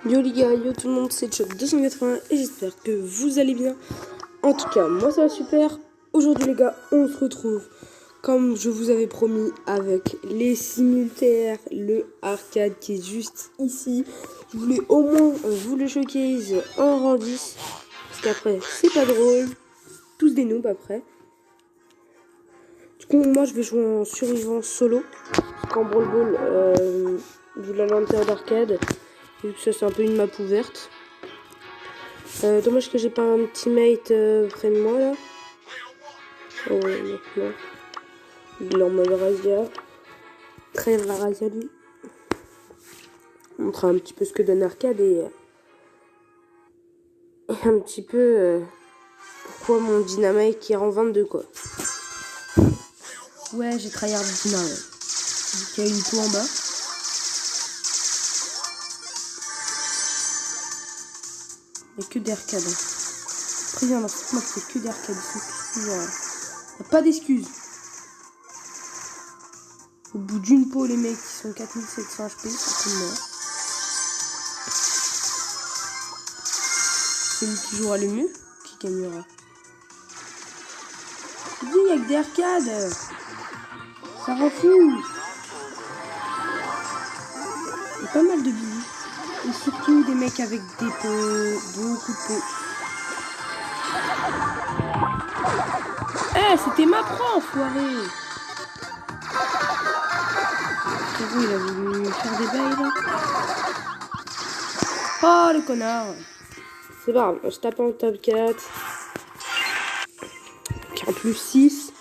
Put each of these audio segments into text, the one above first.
Yo les gars, yo tout le monde, c'est Choc280 et j'espère que vous allez bien. En tout cas, moi ça va super. Aujourd'hui les gars, on se retrouve comme je vous avais promis avec les simultaires, le arcade qui est juste ici. Je voulais au moins vous le showcase en rang 10 parce qu'après c'est pas drôle, tous des noobs après. Du coup moi je vais jouer en survivant solo, qu'en Brawl Ball, vu la lenteur d'arcade. Vu que ça c'est un peu une map ouverte. Dommage que j'ai pas un teammate près de moi là. Oh ouais, non. Il est en mode razzia. Trêve la razzia lui. On montre un petit peu ce que donne arcade et un petit peu pourquoi mon dynamite qui rend 22 quoi. Ouais, j'ai tryhard du dynamite. Il y a une tour en bas. Il n'y a que des arcades. Après, il y en a moi qui fait que des arcades ici. Il n'y a pas d'excuses. Au bout d'une peau, les mecs qui sont 4700 HP, c'est comme moi. Celui qui jouera le mieux, qui gagnera. Je dis, il n'y a que des arcades. Ça rend fou. Il y a pas mal de billes. Et surtout des mecs avec des peaux, beaucoup de peaux. Eh, c'était ma prof, enfoiré. Frérot, il a voulu faire des bails là. Oh, le connard. C'est pas grave, je tape en top 4. En plus 6.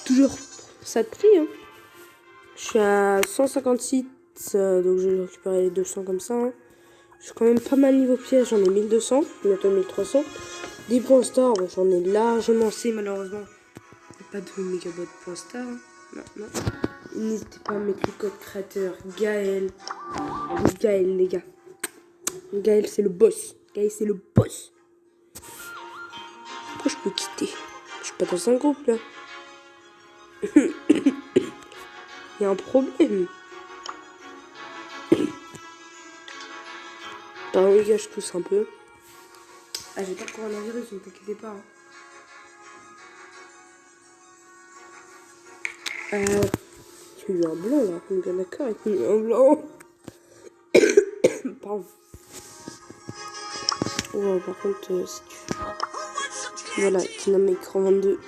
Toujours ça de prix, hein. Je suis à 156, donc je vais récupérer les 200 comme ça. Hein. Je suis quand même pas mal niveau pièce, j'en ai 1200, bientôt 1300. 10 points star, bon, j'en ai largement assez malheureusement. Il n'y a pas de mégabots points star. Hein. Non, non. N'hésitez pas à mettre le code créateur Gaël. Gaël les gars. Gaël c'est le boss. Gaël c'est le boss. Pourquoi je peux quitter? Je suis pas dans un groupe là. Il y a un problème. Pardon les gars, je tousse un peu. Ah, j'ai pas de coronavirus, ne t'inquiétez pas. J'ai eu un blanc là, on est bien d'accord avec eu un blanc. Pardon. Oh, par contre, si tu... Voilà, Dynamic écran 22.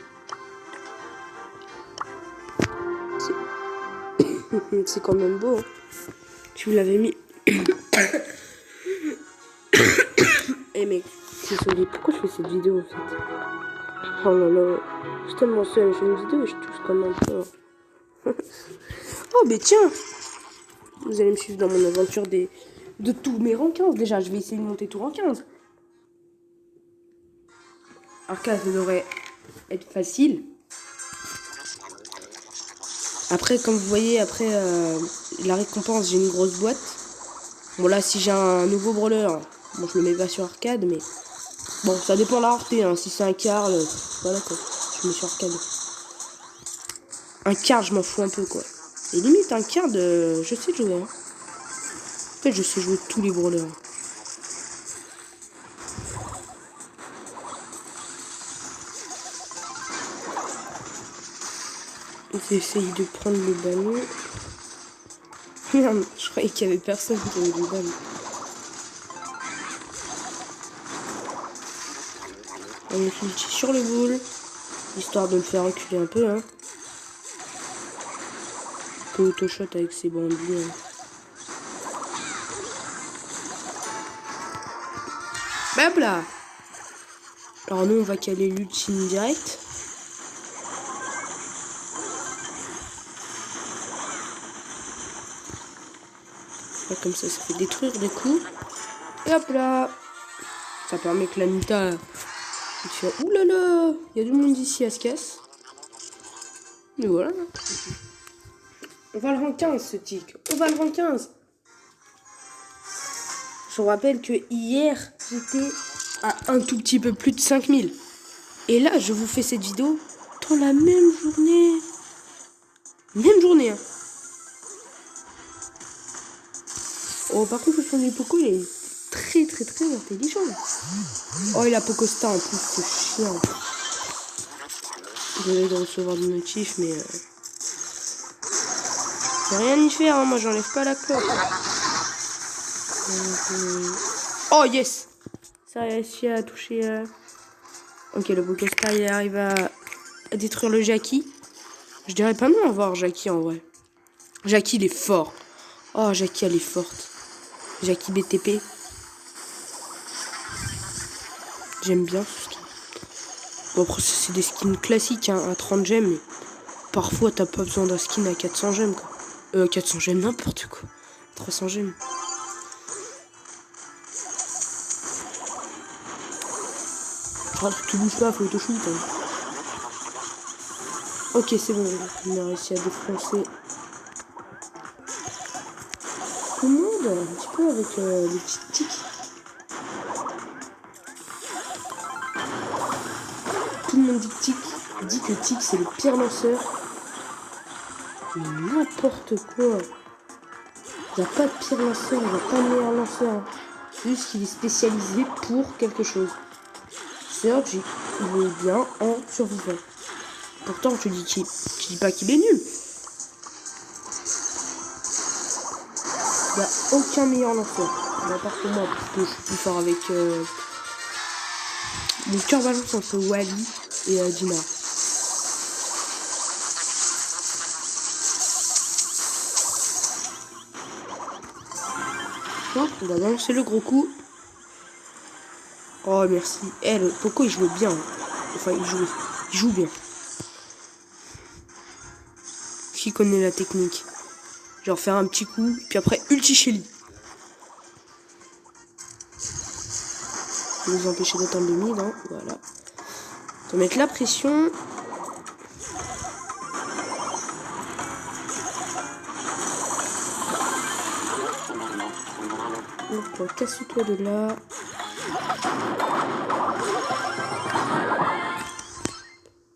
C'est quand même beau. Hein. Tu l'avais mis. Eh mec, désolé, pourquoi je fais cette vidéo en fait? Oh là là, je suis tellement seule, je fais une vidéo et je touche comme un porc. Oh mais tiens, vous allez me suivre dans mon aventure de tous mes rangs 15. Déjà, je vais essayer de monter tout rang 15. Arcade, ça devrait être facile. Après, comme vous voyez, après la récompense, j'ai une grosse boîte. Bon là, si j'ai un nouveau brawler, bon je le mets pas sur arcade, mais bon, ça dépend de la rareté. Hein. Si c'est un quart, voilà quoi, je mets sur arcade. Un quart, je m'en fous un peu quoi. Et limite un quart de, je sais jouer. Hein. En fait, je sais jouer tous les brawlers. J'essaye de prendre les ballons. Merde, je croyais qu'il y avait personne qui avait des balles. On est ulti sur le boule, histoire de le faire reculer un peu. Hein. Un peu auto-shot avec ses bandits. Hein. Hop là. Alors nous, on va caler l'ultime direct. Là, comme ça fait détruire des coups. Et hop là. Ça permet que la Nita... Ouh là là, il y a du monde ici à se casse. Mais voilà. On va le rang 15 ce tic. On va le rang 15. Je vous rappelle que hier, j'étais à un tout petit peu plus de 5000. Et là, je vous fais cette vidéo dans la même journée. Même journée. Hein. Oh, par contre, le son du Poco, il est très intelligent. Oh, il a Poco Star en plus, c'est chiant. Désolé de recevoir des notifs, mais j'ai rien y faire, hein. Moi j'enlève pas la clope. Oh yes! Ça a réussi à toucher. Ok, le Poco Star il arrive à détruire le Jackie. Je dirais pas non à voir Jackie en vrai. Jackie il est fort. Oh, Jackie elle est forte. Jackie BTP. J'aime bien ce skin. Bon, après, c'est des skins classiques hein, à 30 gemmes, mais parfois t'as pas besoin d'un skin à 400 gemmes quoi. 400 gemmes, n'importe quoi. 300 gemmes. Oh, tu bouges pas, faut te shoot. Hein. Ok, c'est bon, on a réussi à défoncer tout le monde un petit peu avec les petites tics. Tout le monde dit que Tic c'est le pire lanceur. Mais n'importe quoi. Il n'y a pas de pire lanceur, il n'y a pas de meilleur lanceur. C'est juste qu'il est spécialisé pour quelque chose. Serge, il est bien en survivant. Pourtant, tu dis pas qu'il est nul. Il n'y a aucun meilleur lanceur. À part que moi, parce que je suis plus fort avec... Mon cœur balance entre Wally et Dina. On va balancer le gros coup. Oh merci. Le Poco il jouait bien. Enfin il joue bien. Qui connaît la technique? Genre faire un petit coup, puis après ulti Shelly. Nous empêcher d'atteindre le mid, hein. Voilà. On va mettre la pression. Donc casse-toi de là.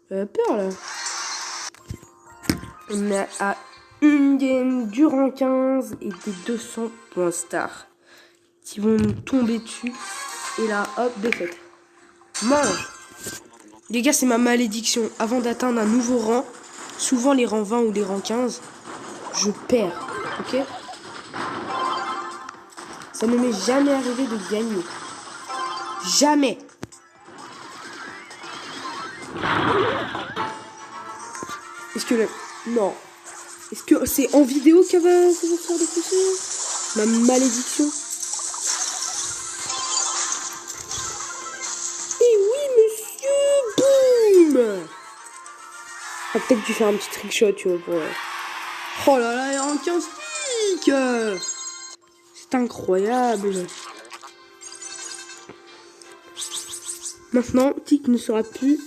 Peur là. On est à une game du rang 15 et des 200 points star qui vont nous tomber dessus. Et là, hop, défaite. Mange. Les gars, c'est ma malédiction. Avant d'atteindre un nouveau rang, souvent les rangs 20 ou les rangs 15, je perds. Ok? Ça ne m'est jamais arrivé de gagner. Jamais. Est-ce que non. Est-ce que c'est en vidéo qu'elle va faire des coups? Ma malédiction. Et oui, monsieur. Boum. Ah, peut-être dû faire un petit trick shot, tu vois. Pour... Oh là là, il y a un 15 piques. C'est incroyable. Maintenant, Tic ne sera plus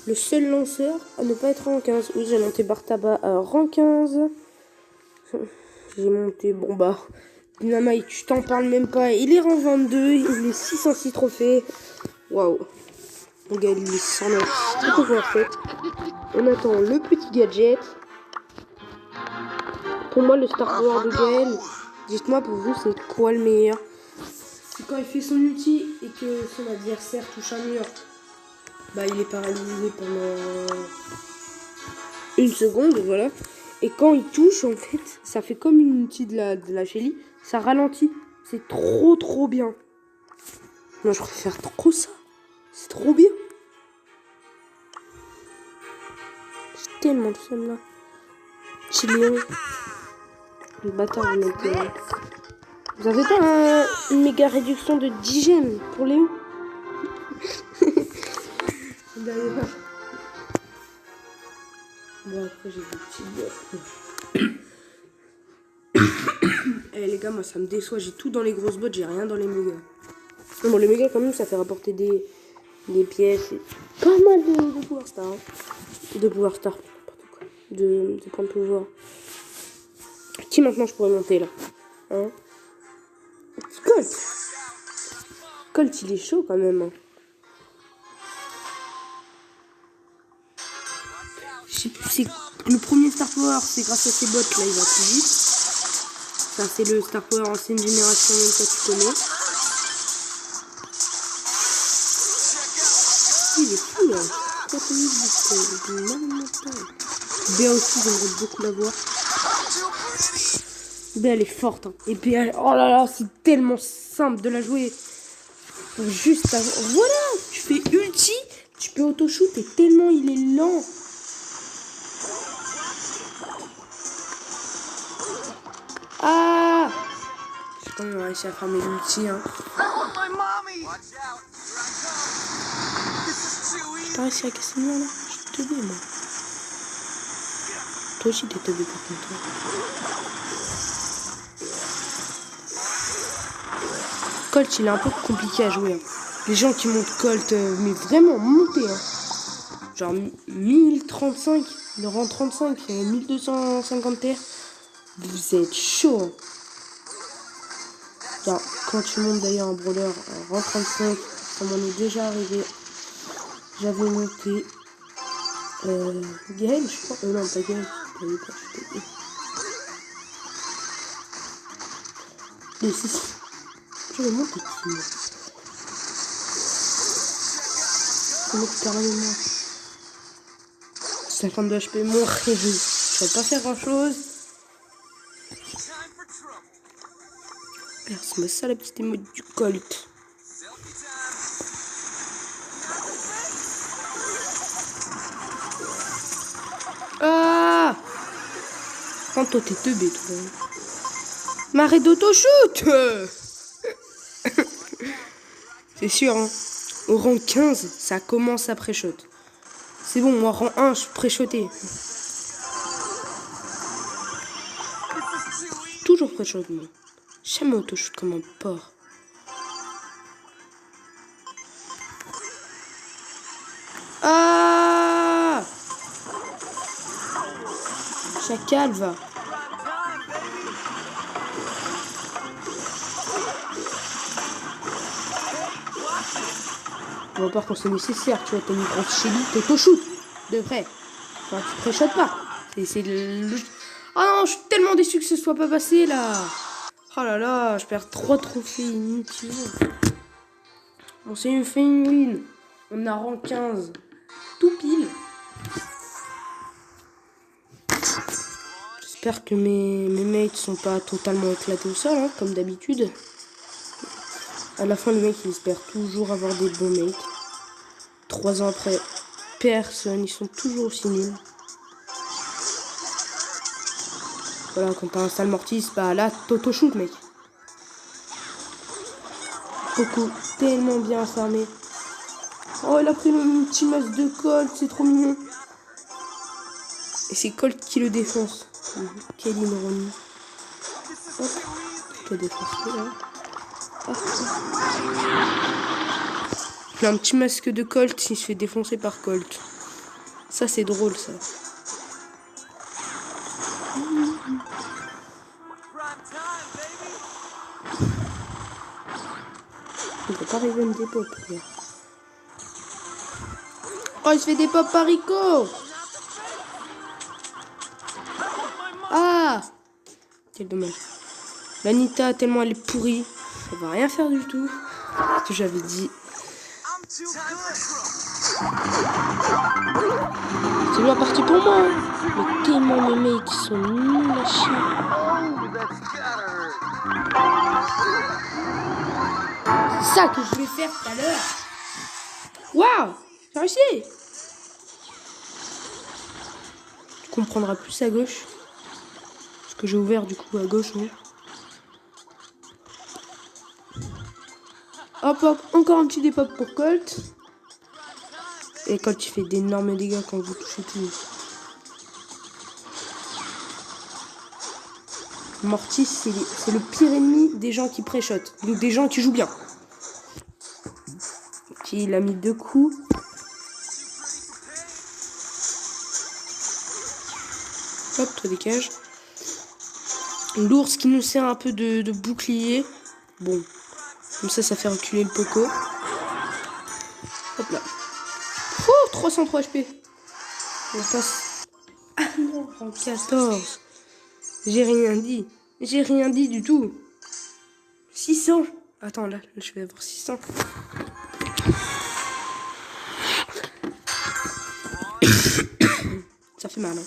le seul lanceur à ne pas être rang 15. Oui, j'ai monté Bartaba à rang 15. J'ai monté, bon bah, Dynamite, je t'en parle même pas. Il est rang 22, il est 606 trophées. Waouh. Mon gars, il est 109. C'est trop fort, en fait. On attend le petit gadget. Pour moi, le Star Power de Gaël, dites-moi pour vous, c'est quoi le meilleur? C'est quand il fait son ulti et que son adversaire touche un mur. Bah, il est paralysé pendant une seconde, voilà. Et quand il touche, en fait, ça fait comme une ulti de la Shelly. Ça ralentit. C'est trop bien. Moi, je préfère trop ça. C'est trop bien. J'ai tellement de ça là. Chiléon. Le bâtard, vous avez pas une méga réduction de 10 gemmes pour Léon? D'ailleurs. Bon, après, j'ai des petits bots. Eh les gars, moi ça me déçoit. J'ai tout dans les grosses bottes, j'ai rien dans les mégas. Bon, les mégas, quand même, ça fait rapporter des pièces. Et pas mal de pouvoir star. Hein. De pouvoir star, n'importe quoi. De points de pouvoir. Qui maintenant je pourrais monter là? Hein? Colt! Colt, il est chaud quand même. Hein. Je sais plus, c'est le premier Star Power, c'est grâce à ces bots là, il va plus vite. Ça, c'est le Star Power ancienne génération, même ça tu connais. Il est fou là. Béa aussi, j'aimerais beaucoup la voir. Béa, elle est forte. Hein. Et puis, oh là là, c'est tellement simple de la jouer. Juste avant. Voilà, tu fais ulti, tu peux auto-shoot et tellement il est lent. Ah! J'ai quand même réussi à faire mes ultis. Hein. J'ai pas réussi à casser le mur là. Je suis teubé moi. Toi aussi t'es teubé par contre. Toi. Colt il est un peu compliqué à jouer. Hein. Les gens qui montent Colt, mais vraiment monter. Hein. Genre 1035, le rang 35, 1250 terres. Vous êtes chaud. Hein. Genre, quand tu montes d'ailleurs un brawler en rang 35, ça m'en est déjà arrivé. J'avais monté Gaël, je crois. Non, pas Gaël. Mais si, je vais monter qui moi. Je vais monter carrément. 52 HP, mon réveil. Je vais pas faire grand chose. C'est ça la petite émote du Colt. Ah! Quand toi t'es teubé toi. Marée d'auto-shoot. C'est sûr hein. Au rang 15, ça commence à pré-shot. C'est bon, moi rang 1, je suis pré-shoté. Toujours pré-shot moi. Jamais auto-shoot comme un porc. Ah! Chacal va. On va voir quand c'est nécessaire, tu vois, t'as une grosse chélie, t'auto-shoot de vrai. Enfin, tu pré-shoot pas. C'est le... Oh non, je suis tellement déçu que ce soit pas passé là. Oh là là, je perds 3 trophées inutiles. On s'est fait une win. On a rang 15. Tout pile. J'espère que mes mates sont pas totalement éclatés au sol, hein, comme d'habitude. À la fin, le mec, il espère toujours avoir des bons mates. 3 ans après, personne. Ils sont toujours aussi nuls. Voilà, quand t'as un sale mortis, bah là, t'auto-shoot, mec. Coco, tellement bien farmé. Oh, il a pris le petit masque de Colt, c'est trop mignon. Et c'est Colt qui le défonce. Quelle ironie. Hop, je te défonce là. Hop. Il a un petit masque de Colt, il se fait défoncer par Colt. Ça, c'est drôle, ça. Il va pas arriver à me dépop. Oh, il se fait des pop par Rico. Ah! Quel dommage. L'Anita, tellement elle est pourrie, elle va rien faire du tout. Ce que j'avais dit. C'est bien parti pour moi. Mais tellement les mecs qui sont nuls à chier. C'est ça que je voulais faire tout à l'heure. Waouh! J'ai réussi! Tu comprendras plus à gauche. Parce que j'ai ouvert du coup à gauche. Hein. Hop hop, encore un petit dépop pour Colt. Et Colt il fait d'énormes dégâts quand vous touchez tout. Mortis c'est le pire ennemi des gens qui pré-shot. Donc des gens qui jouent bien. Ok, il a mis 2 coups. Hop, toi dégage. L'ours qui nous sert un peu de bouclier. Bon. Comme ça fait reculer le Poco. Hop là. Oh, 303 HP. On passe. Ah non, en 14. J'ai rien dit. J'ai rien dit du tout. 600. Attends, là, je vais avoir 600. Ça fait mal, hein.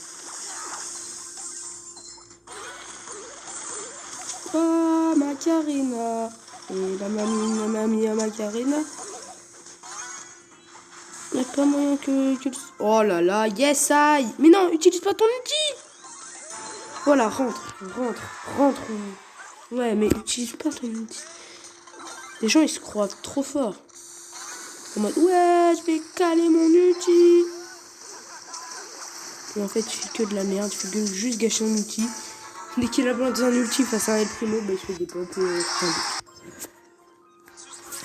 Oh, Macarena. Et la mamie à Macarena. Il n'y a pas moyen que... Oh là là, yes, I. Mais non, utilise pas ton outil. Voilà, rentre. Ouais, mais utilise pas ton outil. Les gens, ils se croient trop forts. En mode, ouais, je vais caler mon outil. Et en fait, tu fais que de la merde. Tu fais que juste gâcher un outil. Dès qu'il a besoin d'un ulti face à un El Primo, bah, il se fait des pompes.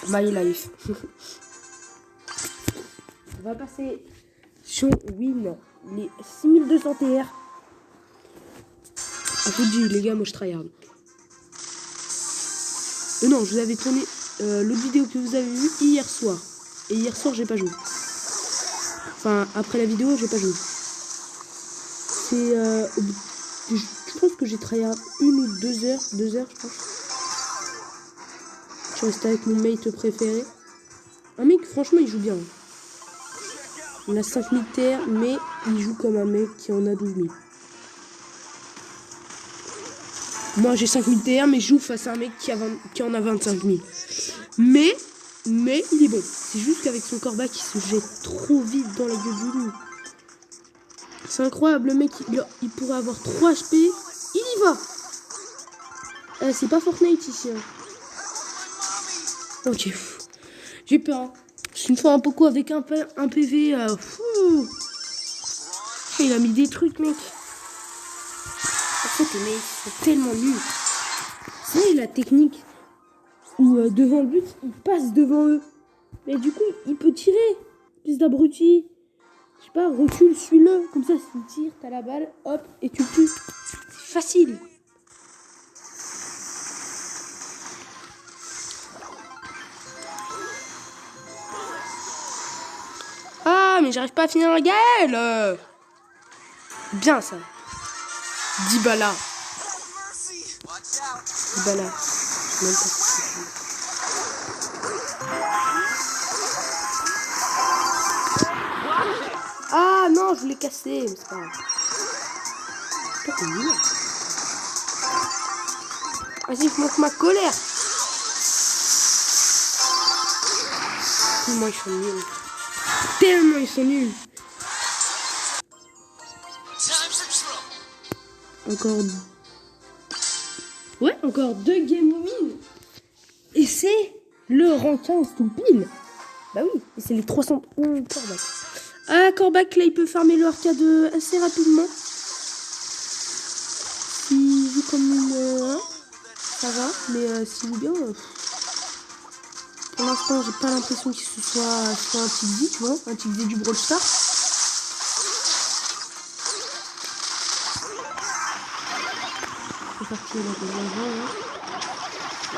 My life. On va passer sur Win, les 6200 TR. À vous dit, les gars, moi je tryhard. Non, je vous avais tourné l'autre vidéo que vous avez vue hier soir. Et hier soir, j'ai pas joué. Enfin, après la vidéo, j'ai pas joué. C'est. Je pense que j'ai tryhard 1 ou 2 heures. 2 heures, je pense. Je suis resté avec mon mate préféré. Un mec, franchement, il joue bien. Il a 5000 TR, mais il joue comme un mec qui en a 12 000. Moi, j'ai 5000 TR, mais je joue face à un mec qui en a 25 000. Mais il est bon. C'est juste qu'avec son corbac, il se jette trop vite dans la gueule du loup. C'est incroyable, le mec, il pourrait avoir 3 HP. Il y va. C'est pas Fortnite ici. Hein. Ok. J'ai peur. Hein. Une fois un Poco avec un PV. Il a mis des trucs, mec. En fait, les mecs sont tellement nuls. C'est la technique où devant le but, il passe devant eux. Mais du coup, il peut tirer. Plus d'abruti. Je sais pas, recule, suis-le. Comme ça, s'il tire, t'as la balle, hop, et tu le tues. C'est facile. Ah, mais j'arrive pas à finir la gueule. Bien, ça. Dybala. Dybala. Même pas. Ah non, je l'ai cassé, mais c'est pas grave. Vas-y, je montre ma colère. Tellement ils sont nuls. Tellement ils sont nuls. Encore 2 game win. Et c'est le rang 15 tout pile. Bah oui, et c'est les 300 Corbac. Ah, Corbac, là, il peut farmer le arcade assez rapidement. S'il joue comme une... ça va, mais s'il joue bien... pour l'instant, j'ai pas l'impression qu'il se soit un TD, tu vois, un TD du Brawl Stars. C'est parti, là,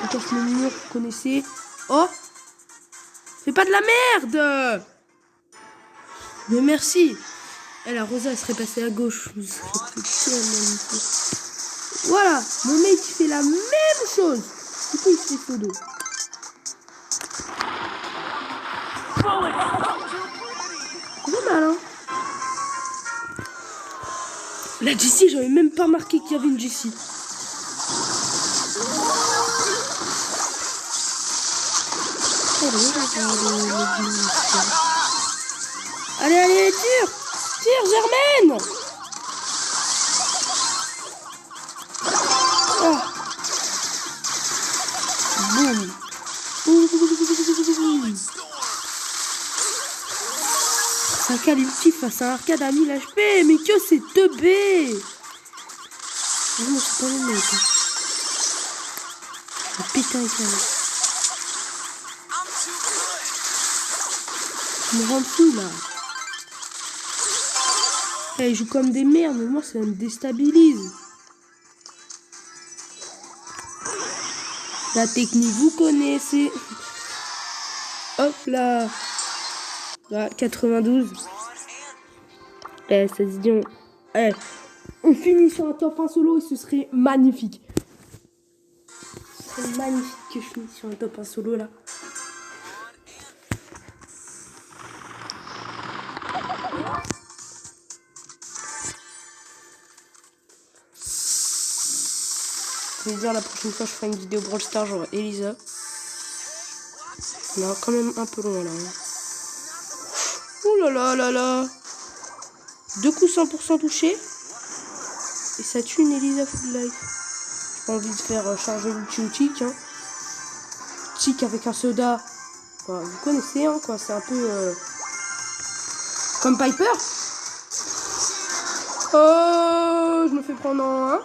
on casse le mur, vous connaissez. Oh! Fais pas de la merde! Mais merci! Eh, la Rosa, elle serait passée à gauche. Voilà! Mon mec, il fait la même chose! Du coup, il se fait photo. C'est mal, hein? La Jessie, j'avais même pas remarqué qu'il y avait une Jessie. Allez, tire! Tire, Germaine! Oh. Boum! Un qualifié face à un arcade à 1000 HP, mais que c'est teubé! Non, c'est pas le mec. Putain, il me rend fou là. Hey, ils jouent comme des merdes, mais moi ça me déstabilise. La technique, vous connaissez. Hop là. Là, 92. Eh, ça se dit, on finit sur un top 1 solo et ce serait magnifique. C'est magnifique que je finis sur un top 1 solo là. Je vais dire la prochaine fois je ferai une vidéo Brawl Stars genre Elisa. On est quand même un peu loin là. Oh là là là là. 2 coups 100% touchés. Et ça tue une Elisa full life. J'ai pas envie de faire charger l'outil ou tic. Hein. Tic avec un soda. Enfin, vous connaissez hein, quoi. C'est un peu comme Piper. Oh, je me fais prendre en un.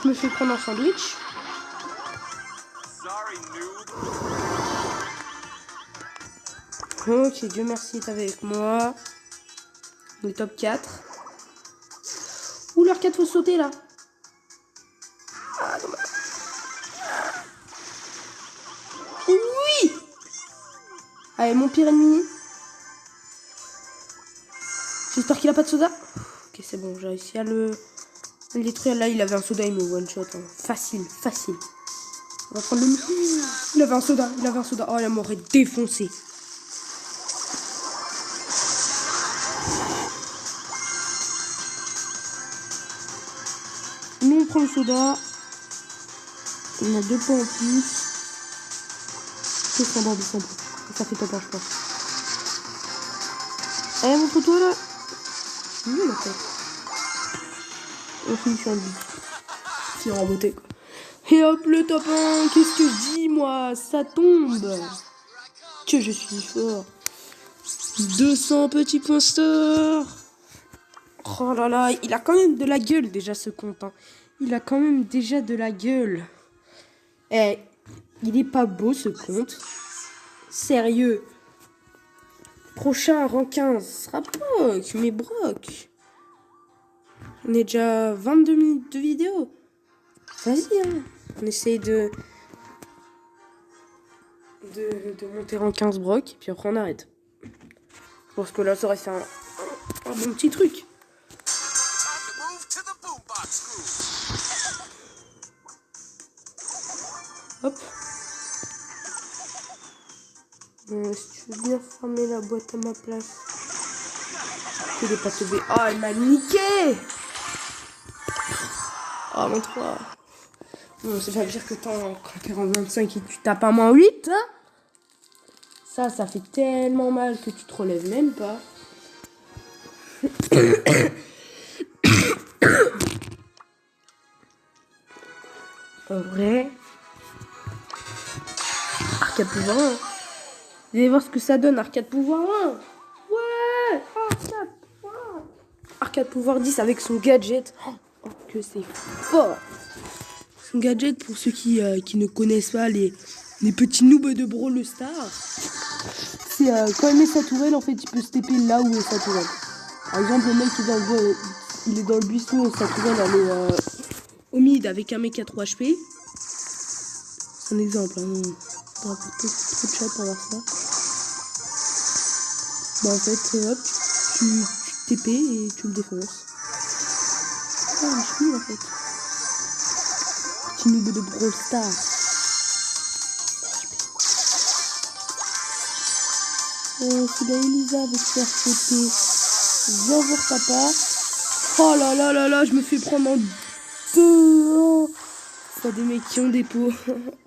Je me fais prendre un sandwich. Ok, Dieu merci, est avec moi. Le top 4. Ouh, leur 4 faut sauter là. Ah, dommage. Oui. Allez, mon pire ennemi. J'espère qu'il a pas de soda. Ok, c'est bon, j'ai réussi à le détruire. Là, il avait un soda, il me one shot. Hein. Facile, facile. On va prendre le... Il avait un soda, il avait un soda. Oh, il m'aurait défoncé. Nous, on prend le soda. On a 2 points en plus. C'est standard de simple. Ça fait top 1, je pense. Allez, montre-toi là. Oui, la tête. On finit sur un but. C'est en beauté, quoi. Et hop, le top 1. Qu'est-ce que je dis, moi? Ça tombe. Que je suis fort. 200 petits points store. Oh là là, il a quand même de la gueule déjà ce compte. Hein. Il a quand même déjà de la gueule. Eh, il est pas beau ce compte. Sérieux. Prochain rang 15 sera Brock, mais Brock. On est déjà 22 minutes de vidéo. Vas-y, hein. On essaye de monter rang 15 Brock, puis après on arrête. Parce que là, ça aurait fait un bon petit truc. Hop. Si tu veux bien fermer la boîte à ma place. Il est pas tombé. Oh, elle m'a niqué. Oh, mon 3. Bon, ça veut dire que quand t'es en 25 et que tu tapes un moins 8, hein. Ça fait tellement mal que tu te relèves même pas. En vrai. Arcade pouvoir 1. Vous allez voir ce que ça donne, arcade pouvoir 1. Ouais, arcade pouvoir 1. Arcade pouvoir 10 avec son gadget. Oh, que c'est fort. Son gadget, pour ceux qui ne connaissent pas les petits noobs de Brawl Stars. C'est quand il met sa tourelle, en fait, il peut se taper là où est sa tourelle. Par exemple, le mec il est dans le buisson et sa tourelle elle est au mid avec un mec à 3 HP. C'est un exemple, hein. On va trop de chat pour voir ça. Bah en fait, hop, tu TP et tu le défonces. Ah, je suis en fait. Petit noob de Brawl Stars. C'est la Elisa avec faire sauter. Viens voir papa. Oh là là là là, je me fais prendre en 2. Oh. C'est des mecs qui ont des pots.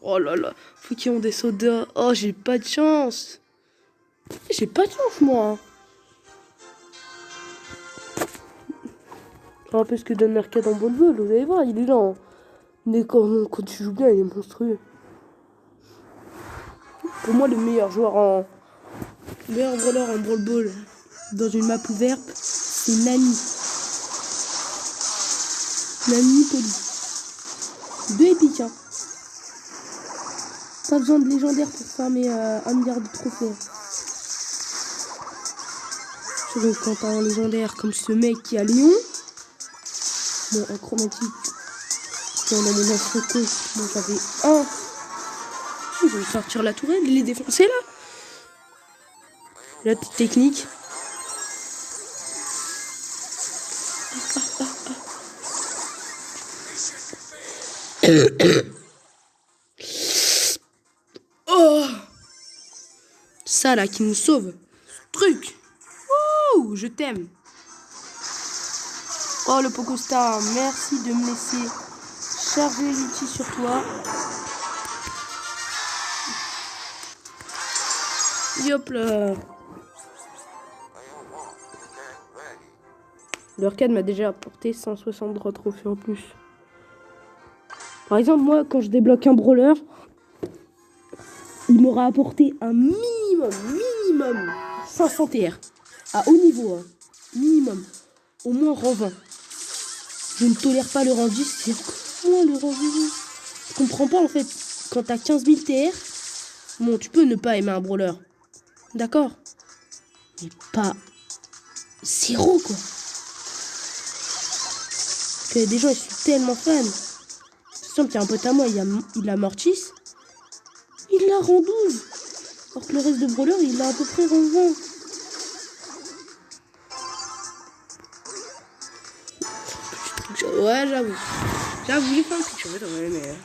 Oh là là, faut qu'ils ont des sodas. Oh, j'ai pas de chance. J'ai pas de chance, moi. Je rappelle ce que donne l'arcade en Brawl Ball. Vous allez voir, il est là. Hein. Mais quand tu joues bien, il est monstrueux. Pour moi, le meilleur joueur en... Le meilleur brawler en Brawl Ball dans une map ouverte, c'est Nani. Nani Poli. 2 épiques, hein. Pas besoin de légendaire pour farmer 1 milliard de trophées. Donc quand t'as un légendaire comme ce mec qui a Léon, bon, en chromatique, on a mon ancien compte, moi j'avais un. Ils vont sortir la tourelle, il est défoncé là. La petite technique. ça là qui nous sauve. Ce truc. Ouh, je t'aime. Oh le Pokostar, merci de me laisser charger l'outil sur toi. Hop là. Le arcade m'a déjà apporté 163 trophées en plus. Par exemple, moi, quand je débloque un brawler, il m'aura apporté un minimum 500 TR. À haut niveau, hein. Minimum. Au moins rang 20. Je ne tolère pas le rang 10, c'est moins le rang 10. Je comprends pas en fait. Quand t'as 15 000 TR, bon, tu peux ne pas aimer un brawler. D'accord. Mais pas 0 quoi. Parce que des gens ils sont tellement fans. C'est simple, il y a un pote à moi, il a Mortis. Il l'a rang 12. Alors que le reste de brawler, il a à peu près rang 20. Ouais, j'avoue. J'avoue, j'ai fait un petit cheveu, mais...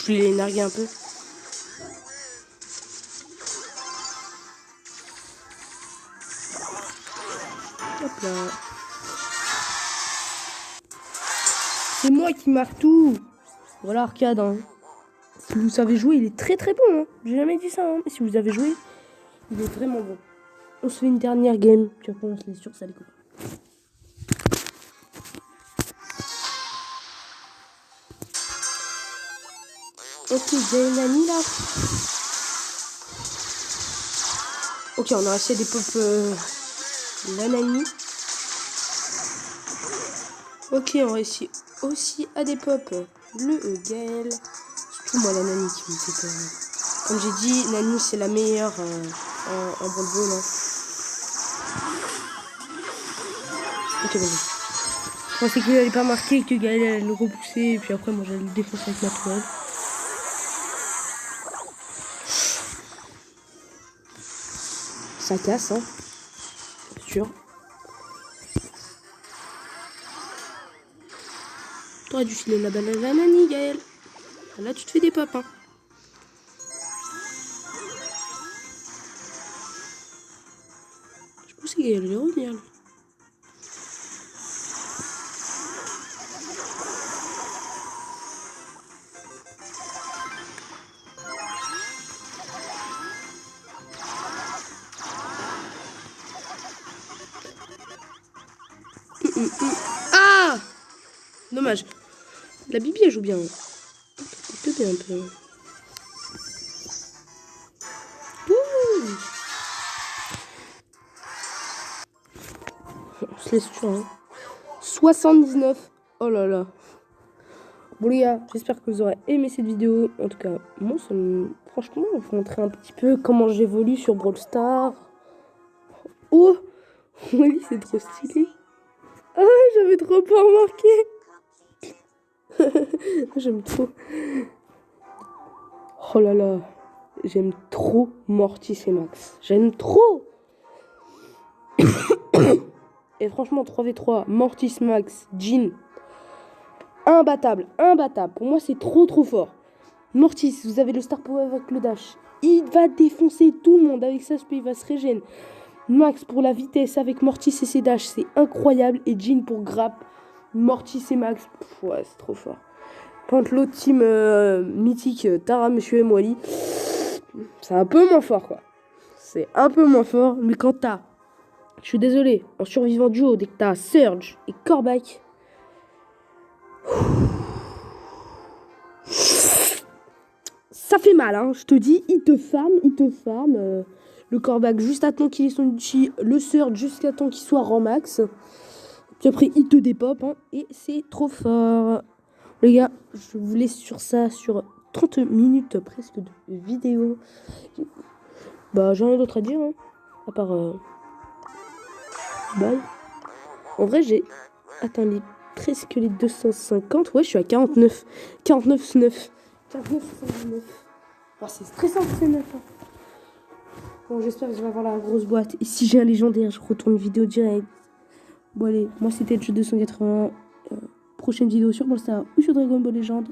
Je l'ai énergué un peu. Hop là. C'est moi qui marque tout. Voilà, arcade. Hein. Si vous savez jouer, il est très bon. Hein. J'ai jamais dit ça. Hein. Mais si vous avez joué, il est vraiment bon. On se fait une dernière game. Puis après, on se laisse sur ça, les copains. Ok, j'ai une amie là. Ok, on a acheté des pop l'anani. Ok, on réussit aussi à des pop le Gaël. Surtout moi, la Nani qui me fait peur. Comme j'ai dit, Nani c'est la meilleure en ball. Hein. Ok, vas-y. Je pensais qu'il allait pas marquer, que Gaël allait le repousser. Et puis après, moi j'allais le défoncer avec ma toile. Ça casse, hein. C'est sûr. T'aurais dû filer la balle à la Nani, Gaël. Là, tu te fais des pop, hein. Je pensais qu'il allait revenir, là. Ah! Dommage. La Bibi, elle joue bien. Elle te un peu. Ouh! On se laisse sur hein. 79. Oh là là. Bon les gars, j'espère que vous aurez aimé cette vidéo. En tout cas, moi, ça me... franchement, on va vous montrer un petit peu comment j'évolue sur Brawl Stars. Oh! Oui, c'est trop stylé. Ah, j'avais trop pas remarqué. J'aime trop. Oh là là. J'aime trop Mortis et Max. J'aime trop. Et franchement, 3v3, Mortis, Max, Jean. Imbattable. Pour moi, c'est trop fort. Mortis, vous avez le Star Power avec le dash. Il va défoncer tout le monde. Avec ça, il va se régénérer. Max pour la vitesse avec Mortis et ses dash, c'est incroyable. Et Jean pour grappe. Mortis et Max, pff, ouais, c'est trop fort. Quand l'autre team mythique, Tara, Monsieur et Wally, c'est un peu moins fort, quoi. C'est un peu moins fort, mais quand t'as, je suis désolé, en survivant duo, dès que t'as Surge et Corbac, ça fait mal, hein, je te dis, il te farm. Le Corbac juste à temps qu'il ait son ulti, le Surge jusqu'à temps qu'il soit rang max. Puis après, il te dépop, hein, et c'est trop fort. Les gars, je vous laisse sur ça, sur 30 minutes presque de vidéo. Bah, j'ai rien d'autre à dire, hein, à part... bye. En vrai, j'ai atteint presque les 250. Ouais, je suis à 49. 49,9. 49,79. Oh, c'est stressant, c'est 9. Hein. Bon, j'espère que je vais avoir la grosse boîte. Et si j'ai un légendaire, je retourne vidéo direct. Bon, allez, moi, c'était le jeu 280. Prochaine vidéo sur Brawl Stars ou sur Dragon Ball Legend.